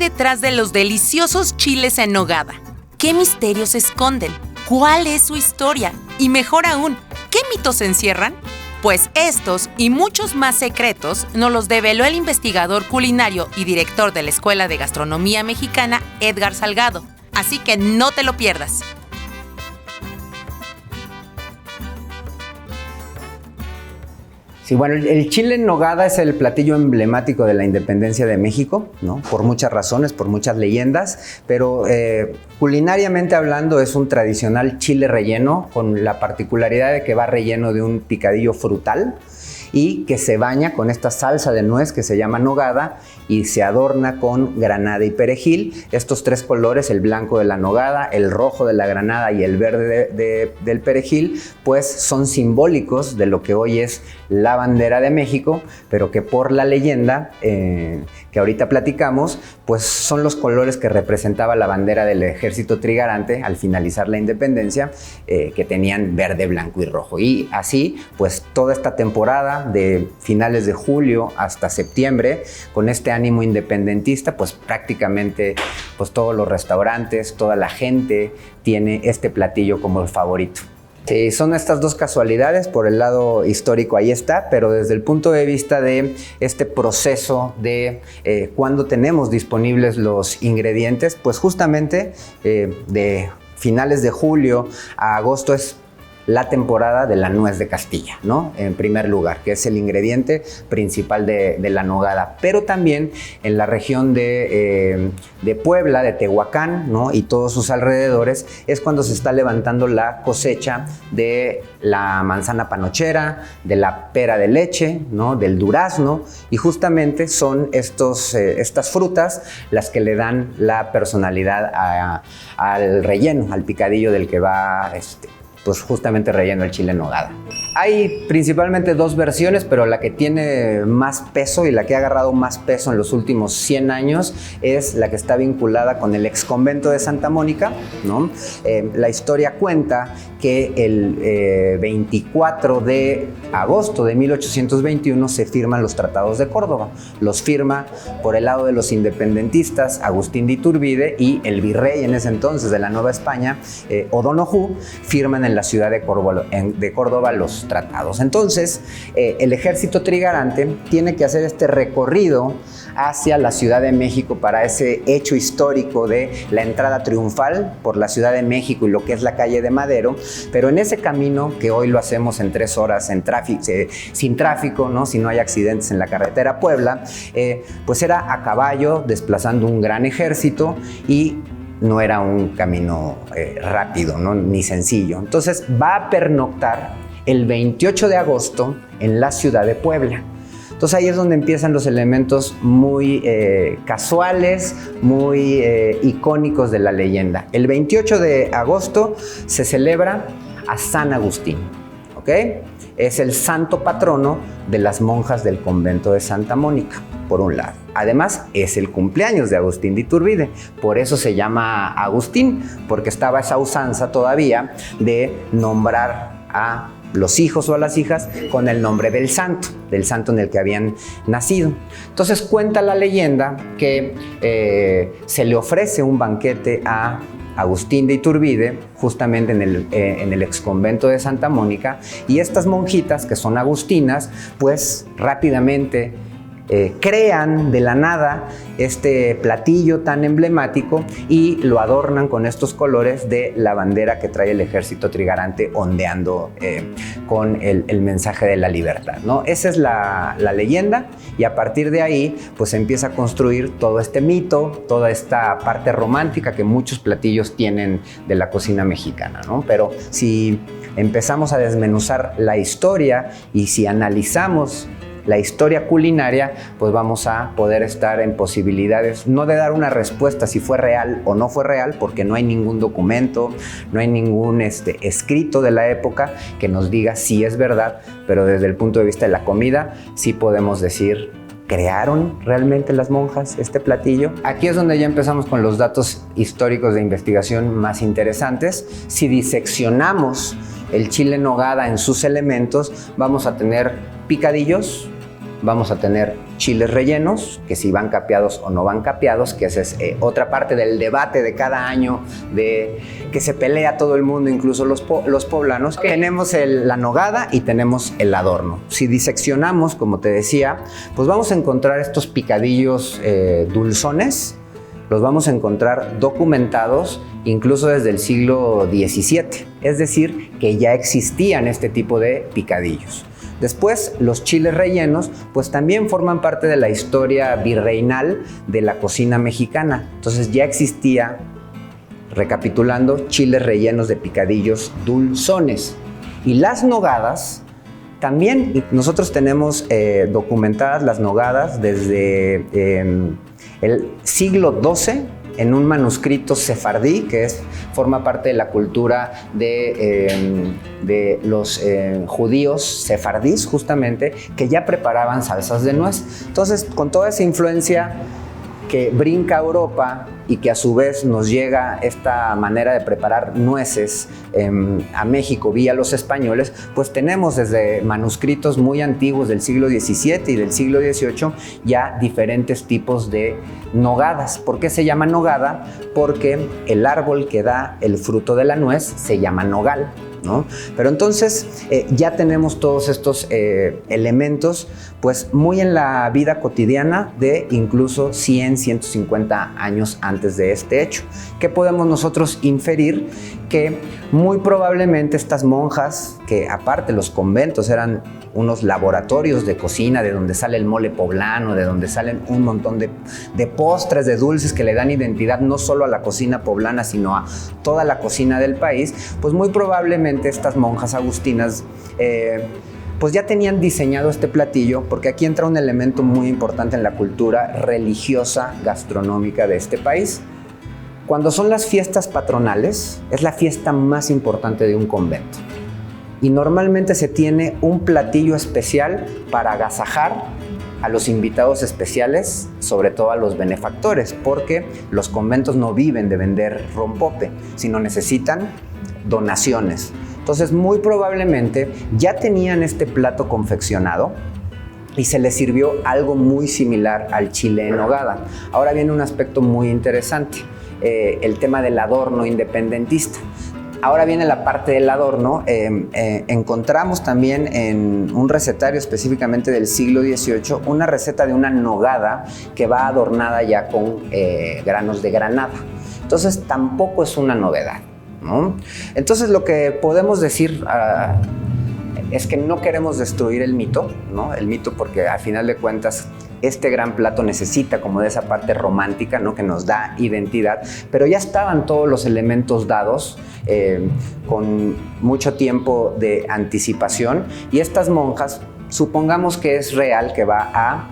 detrás de los deliciosos chiles en nogada? ¿Qué misterios se esconden? ¿Cuál es su historia? Y mejor aún, ¿qué mitos se encierran? Pues estos y muchos más secretos nos los develó el investigador culinario y director de la Escuela de Gastronomía Mexicana, Edgar Salgado. Así que no te lo pierdas. Sí, bueno, el chile en nogada es el platillo emblemático de la independencia de México, ¿no? Por muchas razones, por muchas leyendas, pero culinariamente hablando es un tradicional chile relleno con la particularidad de que va relleno de un picadillo frutal y que se baña con esta salsa de nuez que se llama nogada y se adorna con granada y perejil. Estos tres colores, el blanco de la nogada, el rojo de la granada y el verde del perejil, pues son simbólicos de lo que hoy es la bandera de México, pero que por la leyenda que ahorita platicamos, pues son los colores que representaba la bandera del ejército trigarante al finalizar la independencia, que tenían verde, blanco y rojo. Y así, pues toda esta temporada de finales de julio hasta septiembre, con este ánimo independentista, pues prácticamente pues todos los restaurantes, toda la gente tiene este platillo como el favorito. Sí, son estas dos casualidades, por el lado histórico ahí está, pero desde el punto de vista de este proceso de cuando tenemos disponibles los ingredientes, pues justamente de finales de julio a agosto es la temporada de la nuez de Castilla, ¿no? En primer lugar, que es el ingrediente principal de la nogada, pero también en la región de Puebla, de Tehuacán, ¿no? Y todos sus alrededores, es cuando se está levantando la cosecha de la manzana panochera, de la pera de leche, ¿no? Del durazno, y justamente son estas frutas las que le dan la personalidad al relleno, al picadillo del que va pues justamente relleno el chile en nogada. Hay principalmente dos versiones, pero la que tiene más peso y la que ha agarrado más peso en los últimos 100 años es la que está vinculada con el ex convento de Santa Mónica, ¿no? La historia cuenta que el 24 de agosto de 1821 se firman los tratados de Córdoba. Los firma por el lado de los independentistas Agustín de Iturbide, y el virrey en ese entonces de la Nueva España, O'Donoghue, firman en la ciudad de Córdoba los tratados. Entonces, el ejército trigarante tiene que hacer este recorrido hacia la Ciudad de México para ese hecho histórico de la entrada triunfal por la Ciudad de México y lo que es la calle de Madero, pero en ese camino, que hoy lo hacemos en 3 horas en sin tráfico, ¿no? Si no hay accidentes en la carretera Puebla, pues era a caballo desplazando un gran ejército y no era un camino rápido, ¿no? Ni sencillo. Entonces va a pernoctar el 28 de agosto en la ciudad de Puebla. Entonces ahí es donde empiezan los elementos muy casuales, muy icónicos de la leyenda. El 28 de agosto se celebra a San Agustín, ¿ok? Es el santo patrono de las monjas del convento de Santa Mónica, por un lado. Además, es el cumpleaños de Agustín de Iturbide, por eso se llama Agustín, porque estaba esa usanza todavía de nombrar a los hijos o a las hijas con el nombre del santo en el que habían nacido. Entonces cuenta la leyenda que se le ofrece un banquete a Agustín de Iturbide, justamente en el exconvento de Santa Mónica, y estas monjitas, que son agustinas, pues rápidamente crean de la nada este platillo tan emblemático y lo adornan con estos colores de la bandera que trae el ejército trigarante ondeando con el mensaje de la libertad, ¿no? Esa es la leyenda, y a partir de ahí pues empieza a construir todo este mito, toda esta parte romántica que muchos platillos tienen de la cocina mexicana, ¿no? Pero si empezamos a desmenuzar la historia y si analizamos la historia culinaria, pues vamos a poder estar en posibilidades no de dar una respuesta si fue real o no fue real, porque no hay ningún documento, no hay ningún escrito de la época que nos diga si es verdad, pero desde el punto de vista de la comida sí podemos decir: ¿crearon realmente las monjas este platillo? Aquí es donde ya empezamos con los datos históricos de investigación más interesantes. Si diseccionamos el chile en nogada en sus elementos, vamos a tener picadillos, vamos a tener chiles rellenos, que si van capeados o no van capeados, que esa es otra parte del debate de cada año, de que se pelea todo el mundo, incluso los poblanos. Tenemos la nogada y tenemos el adorno. Si diseccionamos, como te decía, pues vamos a encontrar estos picadillos dulzones, los vamos a encontrar documentados incluso desde el siglo XVII, es decir, que ya existían este tipo de picadillos. Después, los chiles rellenos, pues también forman parte de la historia virreinal de la cocina mexicana. Entonces ya existía, recapitulando, chiles rellenos de picadillos dulzones. Y las nogadas, también nosotros tenemos documentadas las nogadas desde el siglo XII, en un manuscrito sefardí que forma parte de la cultura de los judíos sefardíes, justamente, que ya preparaban salsas de nuez. Entonces, con toda esa influencia que brinca a Europa y que a su vez nos llega esta manera de preparar nueces a México vía los españoles, pues tenemos desde manuscritos muy antiguos del siglo XVII y del siglo XVIII ya diferentes tipos de nogadas. ¿Por qué se llama nogada? Porque el árbol que da el fruto de la nuez se llama nogal, ¿no? Pero entonces ya tenemos todos estos elementos pues muy en la vida cotidiana de incluso 100, 150 años antes de este hecho. ¿Qué podemos nosotros inferir? Que muy probablemente estas monjas, que aparte los conventos eran unos laboratorios de cocina, de donde sale el mole poblano, de donde salen un montón de postres, de dulces que le dan identidad no solo a la cocina poblana, sino a toda la cocina del país, pues muy probablemente estas monjas agustinas pues ya tenían diseñado este platillo, porque aquí entra un elemento muy importante en la cultura religiosa gastronómica de este país. Cuando son las fiestas patronales, es la fiesta más importante de un convento. Y normalmente se tiene un platillo especial para agasajar a los invitados especiales, sobre todo a los benefactores, porque los conventos no viven de vender rompope, sino necesitan donaciones. Entonces, muy probablemente ya tenían este plato confeccionado y se les sirvió algo muy similar al chile en nogada. Ahora viene un aspecto muy interesante, el tema del adorno independentista. Ahora viene la parte del adorno. Encontramos también en un recetario específicamente del siglo XVIII una receta de una nogada que va adornada ya con granos de granada. Entonces, tampoco es una novedad, ¿no? Entonces, lo que podemos decir es que no queremos destruir el mito, ¿no? El mito, porque al final de cuentas este gran plato necesita como de esa parte romántica, ¿no? Que nos da identidad, pero ya estaban todos los elementos dados con mucho tiempo de anticipación, y estas monjas, supongamos que es real que va a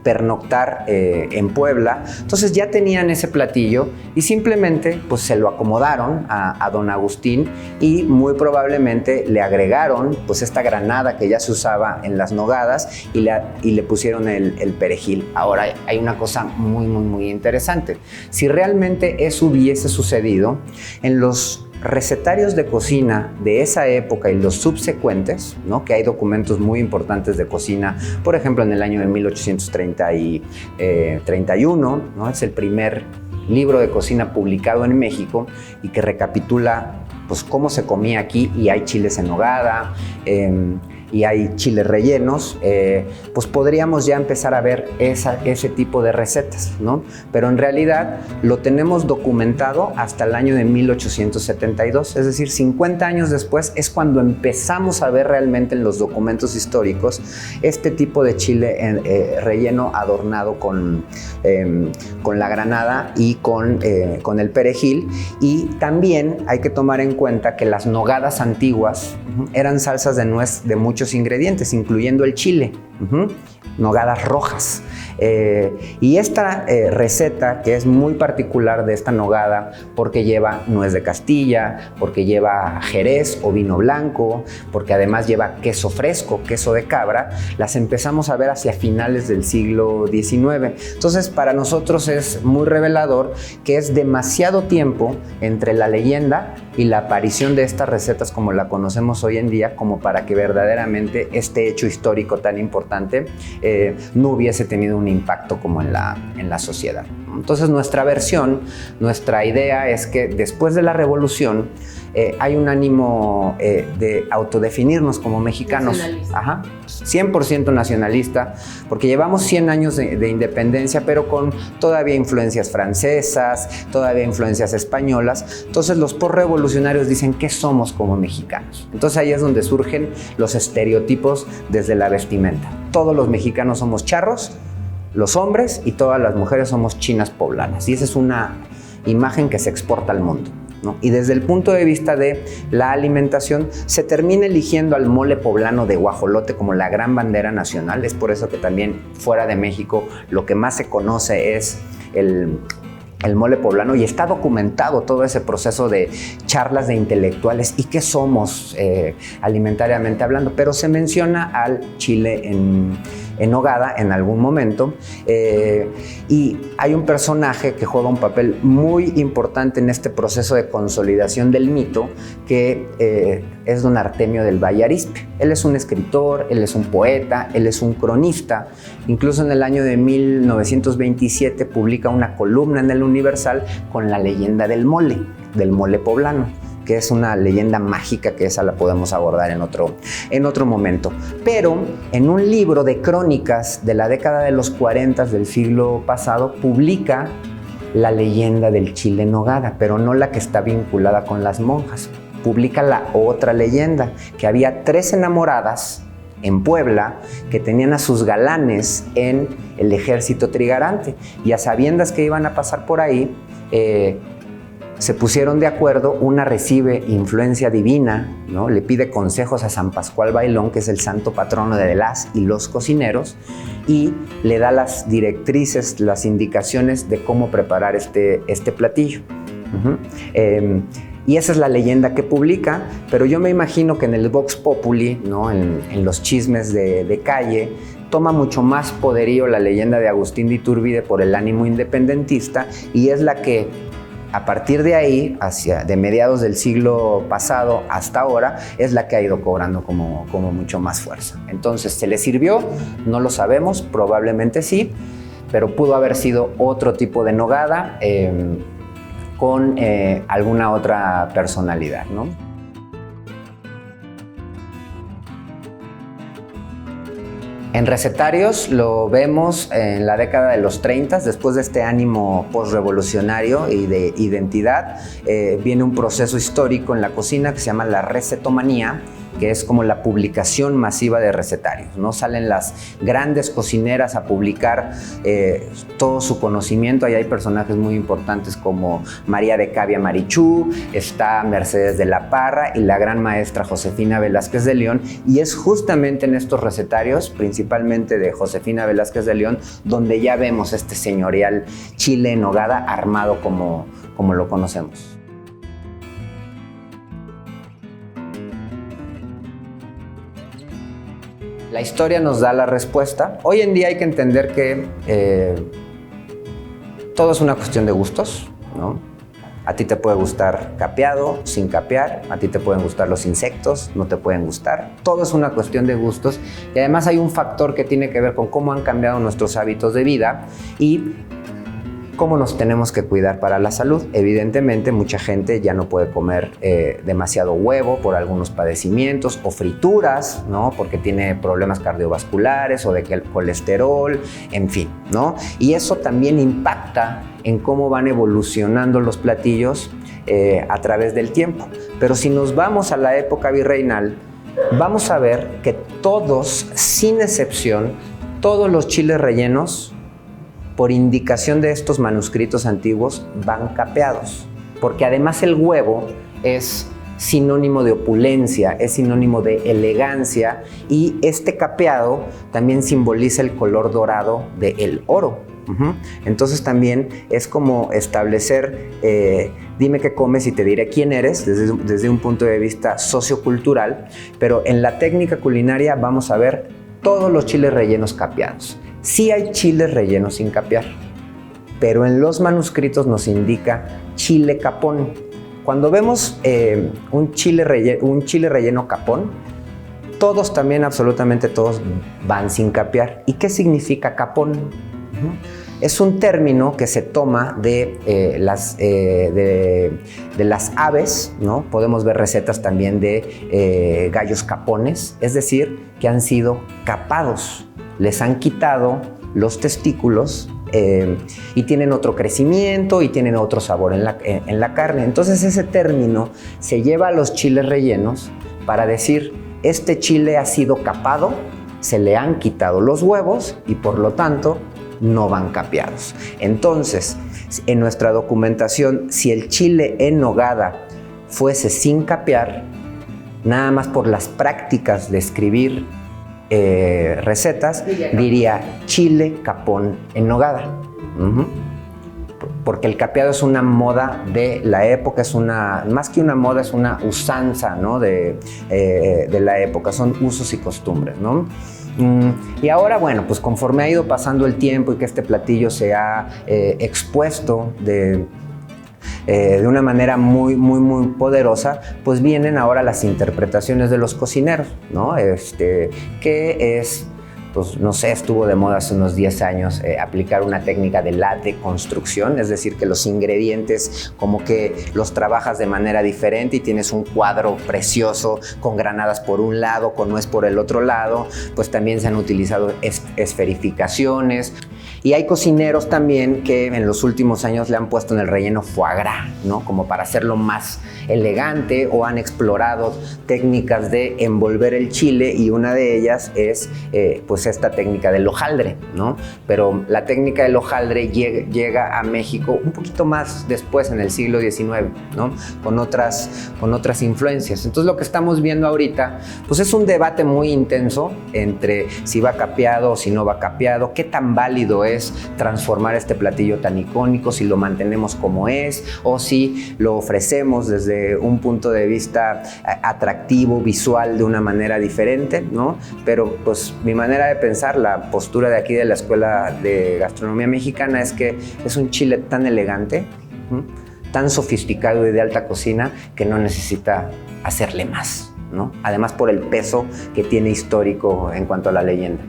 pernoctar en Puebla, entonces ya tenían ese platillo y simplemente pues se lo acomodaron a don Agustín y muy probablemente le agregaron pues esta granada que ya se usaba en las nogadas y le pusieron el perejil. Ahora hay una cosa muy interesante. Si realmente eso hubiese sucedido, en los recetarios de cocina de esa época y los subsecuentes, ¿no? Que hay documentos muy importantes de cocina, por ejemplo, en el año de 1831, ¿no? Es el primer libro de cocina publicado en México y que recapitula pues, cómo se comía aquí, y hay chiles en nogada, y hay chiles rellenos, pues podríamos ya empezar a ver ese tipo de recetas, ¿no? Pero en realidad lo tenemos documentado hasta el año de 1872, es decir, 50 años después es cuando empezamos a ver realmente en los documentos históricos este tipo de chile relleno adornado con la granada y con el perejil. Y también hay que tomar en cuenta que las nogadas antiguas eran salsas de nuez de muchos ingredientes, incluyendo el chile, nogadas rojas. Y esta receta, que es muy particular de esta nogada, porque lleva nuez de Castilla, porque lleva jerez o vino blanco, porque además lleva queso fresco, queso de cabra, las empezamos a ver hacia finales del siglo XIX. Entonces, para nosotros es muy revelador que es demasiado tiempo entre la leyenda y la aparición de estas recetas como la conocemos hoy en día, como para que verdaderamente este hecho histórico tan importante importante, no hubiese tenido un impacto como en la sociedad. Entonces nuestra versión, nuestra idea es que después de la revolución hay un ánimo de autodefinirnos como mexicanos. Ajá, 100% nacionalista, porque llevamos 100 años de independencia, pero con todavía influencias francesas, todavía influencias españolas. Entonces los postrevolucionarios dicen que somos como mexicanos. Entonces ahí es donde surgen los estereotipos desde la vestimenta. Todos los mexicanos somos charros, los hombres, y todas las mujeres somos chinas poblanas. Y esa es una imagen que se exporta al mundo, ¿no? Y desde el punto de vista de la alimentación, se termina eligiendo al mole poblano de guajolote como la gran bandera nacional. Es por eso que también fuera de México lo que más se conoce es el mole poblano, y está documentado todo ese proceso de charlas de intelectuales y qué somos alimentariamente hablando, pero se menciona al chile en nogada en algún momento, y hay un personaje que juega un papel muy importante en este proceso de consolidación del mito, que es don Artemio del Valle Arizpe. Él es un escritor, él es un poeta, él es un cronista. Incluso en el año de 1927 publica una columna en el Universal con la leyenda del mole poblano, que es una leyenda mágica, que esa la podemos abordar en otro momento. Pero en un libro de crónicas de la década de los 40 del siglo pasado, publica la leyenda del chile en nogada, pero no la que está vinculada con las monjas. Publica la otra leyenda, que había 3 enamoradas en Puebla que tenían a sus galanes en el ejército trigarante, y a sabiendas que iban a pasar por ahí, se pusieron de acuerdo. Una recibe influencia divina, ¿no? Le pide consejos a San Pascual Bailón, que es el santo patrono de las y los cocineros, y le da las directrices, las indicaciones de cómo preparar este platillo. Y esa es la leyenda que publica, pero yo me imagino que en el Vox Populi, ¿no? en los chismes de calle, toma mucho más poderío la leyenda de Agustín de Iturbide por el ánimo independentista, y es la que a partir de ahí, de mediados del siglo pasado hasta ahora, es la que ha ido cobrando como mucho más fuerza. Entonces, ¿se le sirvió? No lo sabemos, probablemente sí, pero pudo haber sido otro tipo de nogada con alguna otra personalidad, ¿no? En recetarios lo vemos en la década de los 30, después de este ánimo postrevolucionario y de identidad, viene un proceso histórico en la cocina que se llama la recetomanía, que es como la publicación masiva de recetarios, ¿no? Salen las grandes cocineras a publicar todo su conocimiento. Ahí hay personajes muy importantes como María de Cavia Marichú, está Mercedes de la Parra y la gran maestra Josefina Velázquez de León, y es justamente en estos recetarios, principalmente de Josefina Velázquez de León, donde ya vemos este señorial chile en nogada armado como lo conocemos. La historia nos da la respuesta. Hoy en día hay que entender que todo es una cuestión de gustos, ¿no? A ti te puede gustar capeado, sin capear, a ti te pueden gustar los insectos, no te pueden gustar. Todo es una cuestión de gustos, y además hay un factor que tiene que ver con cómo han cambiado nuestros hábitos de vida y cómo nos tenemos que cuidar para la salud. Evidentemente, mucha gente ya no puede comer demasiado huevo por algunos padecimientos, o frituras, ¿no? Porque tiene problemas cardiovasculares o de que el colesterol, en fin, ¿no? Y eso también impacta en cómo van evolucionando los platillos a través del tiempo. Pero si nos vamos a la época virreinal, vamos a ver que todos, sin excepción, todos los chiles rellenos, por indicación de estos manuscritos antiguos, van capeados, porque además el huevo es sinónimo de opulencia, es sinónimo de elegancia, y este capeado también simboliza el color dorado del oro. Entonces también es como establecer, dime qué comes y te diré quién eres, desde un punto de vista sociocultural, pero en la técnica culinaria vamos a ver todos los chiles rellenos capeados. Sí hay chiles rellenos sin capear, pero en los manuscritos nos indica chile capón. Cuando vemos un chile relleno capón, todos también, absolutamente todos, van sin capear. ¿Y qué significa capón? Es un término que se toma de las aves, ¿no? Podemos ver recetas también de gallos capones, es decir, que han sido capados, les han quitado los testículos y tienen otro crecimiento y tienen otro sabor en la carne. Entonces ese término se lleva a los chiles rellenos para decir, este chile ha sido capado, se le han quitado los huevos y por lo tanto no van capeados. Entonces, en nuestra documentación, si el chile en nogada fuese sin capear, nada más por las prácticas de escribir recetas, diría chile capón en nogada. Porque el capeado es una moda de la época, más que una moda, es una usanza, ¿no? de la época, son usos y costumbres, ¿no? Y ahora, bueno, pues conforme ha ido pasando el tiempo y que este platillo se ha expuesto de una manera muy poderosa, pues vienen ahora las interpretaciones de los cocineros, ¿no? Que es, pues no sé, estuvo de moda hace unos 10 años aplicar una técnica de la deconstrucción, es decir, que los ingredientes como que los trabajas de manera diferente y tienes un cuadro precioso con granadas por un lado, con nuez por el otro lado. Pues también se han utilizado esferificaciones. Y hay cocineros también que en los últimos años le han puesto en el relleno foie gras, ¿no? Como para hacerlo más elegante, o han explorado técnicas de envolver el chile, y una de ellas es pues esta técnica del hojaldre, ¿no? Pero la técnica del hojaldre llega a México un poquito más después, en el siglo XIX, ¿no? Con otras influencias. Entonces lo que estamos viendo ahorita pues es un debate muy intenso entre si va capeado o si no va capeado, qué tan válido es transformar este platillo tan icónico, si lo mantenemos como es o si lo ofrecemos desde un punto de vista atractivo, visual, de una manera diferente, ¿no? Pero pues mi manera de pensar, la postura de aquí de la Escuela de Gastronomía Mexicana, es que es un chile tan elegante, tan sofisticado y de alta cocina, que no necesita hacerle más, ¿no? Además, por el peso que tiene histórico en cuanto a la leyenda.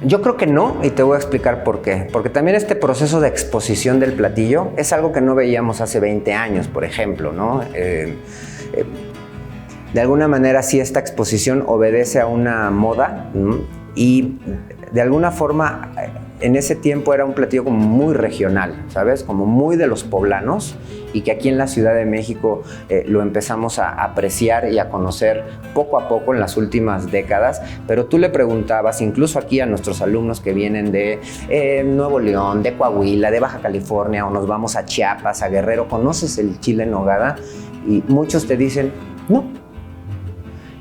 Yo creo que no, y te voy a explicar por qué. Porque también este proceso de exposición del platillo es algo que no veíamos hace 20 años, por ejemplo, ¿no? De alguna manera sí, esta exposición obedece a una moda, ¿no? Y de alguna forma en ese tiempo era un platillo como muy regional, ¿sabes? Como muy de los poblanos, y que aquí en la Ciudad de México lo empezamos a apreciar y a conocer poco a poco en las últimas décadas. Pero tú le preguntabas, incluso aquí a nuestros alumnos que vienen de Nuevo León, de Coahuila, de Baja California, o nos vamos a Chiapas, a Guerrero, ¿conoces el chile en nogada? Y muchos te dicen, no.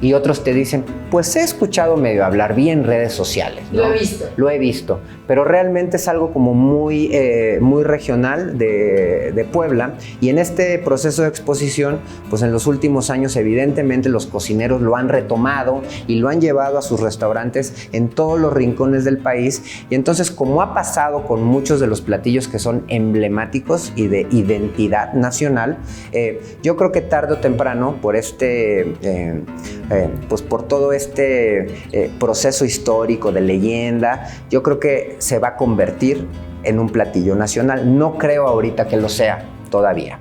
Y otros te dicen, pues he escuchado medio hablar bien en redes sociales, ¿no? Lo he visto, pero realmente es algo como muy regional de Puebla. Y en este proceso de exposición, pues en los últimos años evidentemente los cocineros lo han retomado y lo han llevado a sus restaurantes en todos los rincones del país. Y entonces, como ha pasado con muchos de los platillos que son emblemáticos y de identidad nacional, yo creo que tarde o temprano, por pues por todo este proceso histórico de leyenda, yo creo que se va a convertir en un platillo nacional. No creo ahorita que lo sea todavía.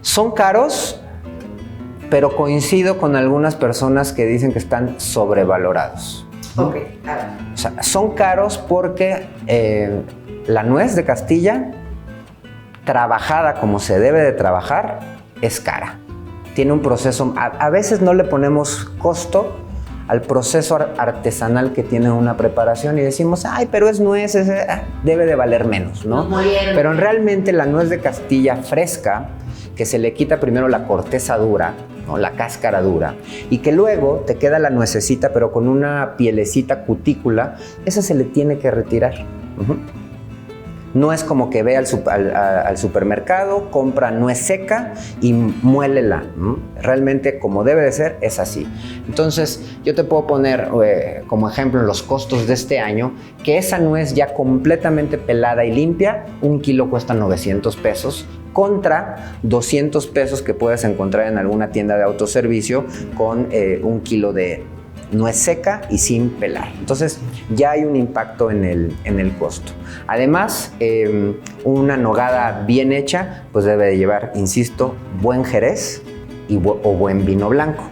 Son caros, pero coincido con algunas personas que dicen que están sobrevalorados. Ok. O sea, son caros porque la nuez de Castilla, trabajada como se debe de trabajar, es cara. Tiene un proceso, a veces no le ponemos costo al proceso artesanal que tiene una preparación y decimos, ay, pero es nuez, debe de valer menos, ¿no? Pero realmente la nuez de Castilla fresca, que se le quita primero la corteza dura, ¿no? La cáscara dura, y que luego te queda la nuececita, pero con una pielecita cutícula, esa se le tiene que retirar. No es como que ve al supermercado, compra nuez seca y muélela. Realmente, como debe de ser, es así. Entonces, yo te puedo poner como ejemplo los costos de este año, que esa nuez ya completamente pelada y limpia, 1 kilo cuesta 900 pesos, contra 200 pesos que puedes encontrar en alguna tienda de autoservicio con 1 kilo de nuez seca y sin pelar. Entonces ya hay un impacto en el costo. Además, una nogada bien hecha pues debe de llevar, insisto, buen jerez o buen vino blanco,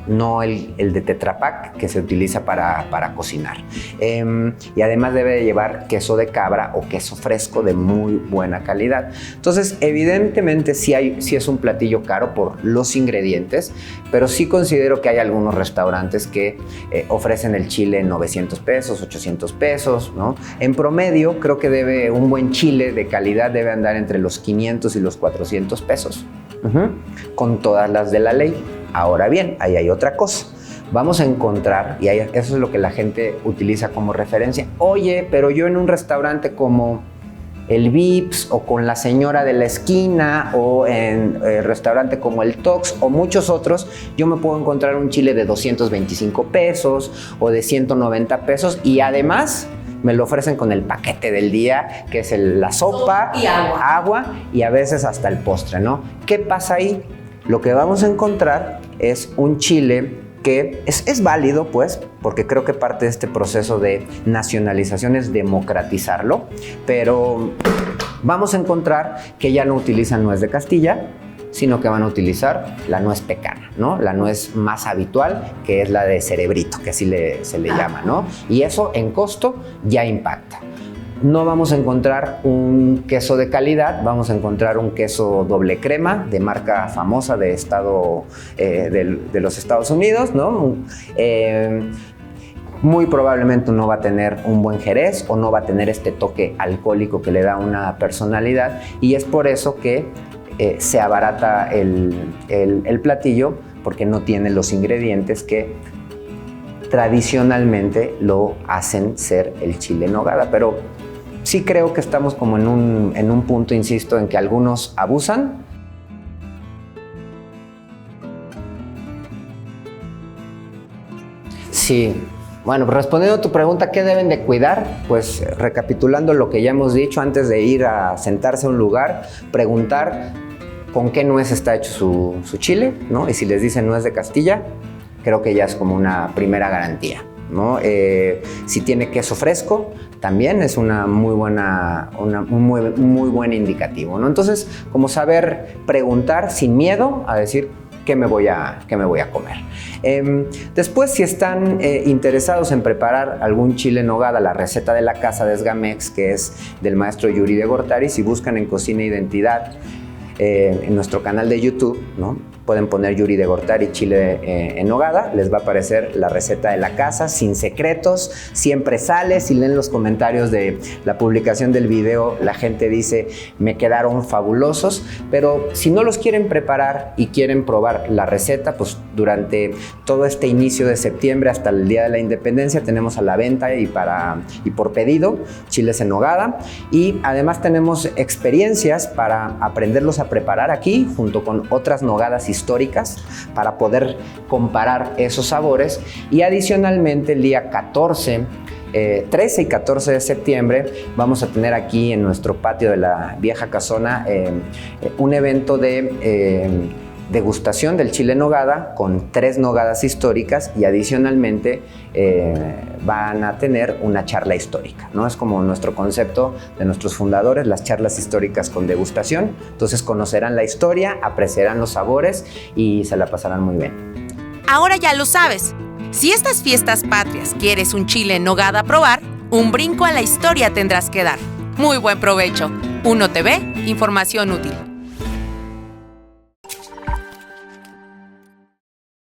no el de Tetra Pak que se utiliza para cocinar. Y además debe de llevar queso de cabra o queso fresco de muy buena calidad. Entonces, evidentemente sí es un platillo caro por los ingredientes, pero sí considero que hay algunos restaurantes que ofrecen el chile en 900 pesos, 800 pesos, ¿no? En promedio, creo que un buen chile de calidad debe andar entre los 500 y los 400 pesos, con todas las de la ley. Ahora bien, ahí hay otra cosa. Vamos a encontrar, y eso es lo que la gente utiliza como referencia, oye, pero yo en un restaurante como el Vips o con la señora de la esquina o en restaurante como el Tox o muchos otros, yo me puedo encontrar un chile de 225 pesos o de 190 pesos y además me lo ofrecen con el paquete del día, que es la sopa y agua y a veces hasta el postre, ¿no? ¿Qué pasa ahí? Lo que vamos a encontrar es un chile que es válido, pues, porque creo que parte de este proceso de nacionalización es democratizarlo, pero vamos a encontrar que ya no utilizan nuez de Castilla, sino que van a utilizar la nuez pecana, ¿no? La nuez más habitual, que es la de cerebrito, que así se le llama, ¿no? Y eso en costo ya impacta. No vamos a encontrar un queso de calidad, vamos a encontrar un queso doble crema de marca famosa de los Estados Unidos, ¿no? Muy probablemente no va a tener un buen jerez o no va a tener este toque alcohólico que le da una personalidad y es por eso que se abarata el platillo porque no tiene los ingredientes que tradicionalmente lo hacen ser el chile en nogada, pero sí creo que estamos como en un punto, insisto, en que algunos abusan. Sí. Bueno, respondiendo a tu pregunta, ¿qué deben de cuidar? Pues recapitulando lo que ya hemos dicho, antes de ir a sentarse a un lugar, preguntar con qué nuez está hecho su chile, ¿no? Y si les dicen nuez de Castilla, creo que ya es como una primera garantía, ¿no? Si tiene queso fresco, también es un muy buen indicativo, ¿no? Entonces, como saber preguntar sin miedo a decir qué me voy a comer. Después, si están interesados en preparar algún chile en nogada, la receta de la casa de Esgamex, que es del maestro Yuri de Gortari, si buscan en Cocina Identidad en nuestro canal de YouTube, ¿no? Pueden poner Yuri de Gortari chile en nogada, les va a aparecer la receta de la casa, sin secretos, siempre sale. Si leen los comentarios de la publicación del video, la gente dice, me quedaron fabulosos, pero si no los quieren preparar y quieren probar la receta, pues durante todo este inicio de septiembre hasta el Día de la Independencia tenemos a la venta y por pedido chiles en nogada y además tenemos experiencias para aprenderlos a preparar aquí junto con otras nogadas históricas para poder comparar esos sabores y adicionalmente el día 13 y 14 de septiembre vamos a tener aquí en nuestro patio de la Vieja Casona un evento de degustación del chile en nogada con 3 nogadas históricas y adicionalmente van a tener una charla histórica, ¿no? Es como nuestro concepto de nuestros fundadores, las charlas históricas con degustación. Entonces conocerán la historia, apreciarán los sabores y se la pasarán muy bien. Ahora ya lo sabes. Si estas fiestas patrias quieres un chile en nogada a probar, un brinco a la historia tendrás que dar. Muy buen provecho. 1TV, información útil.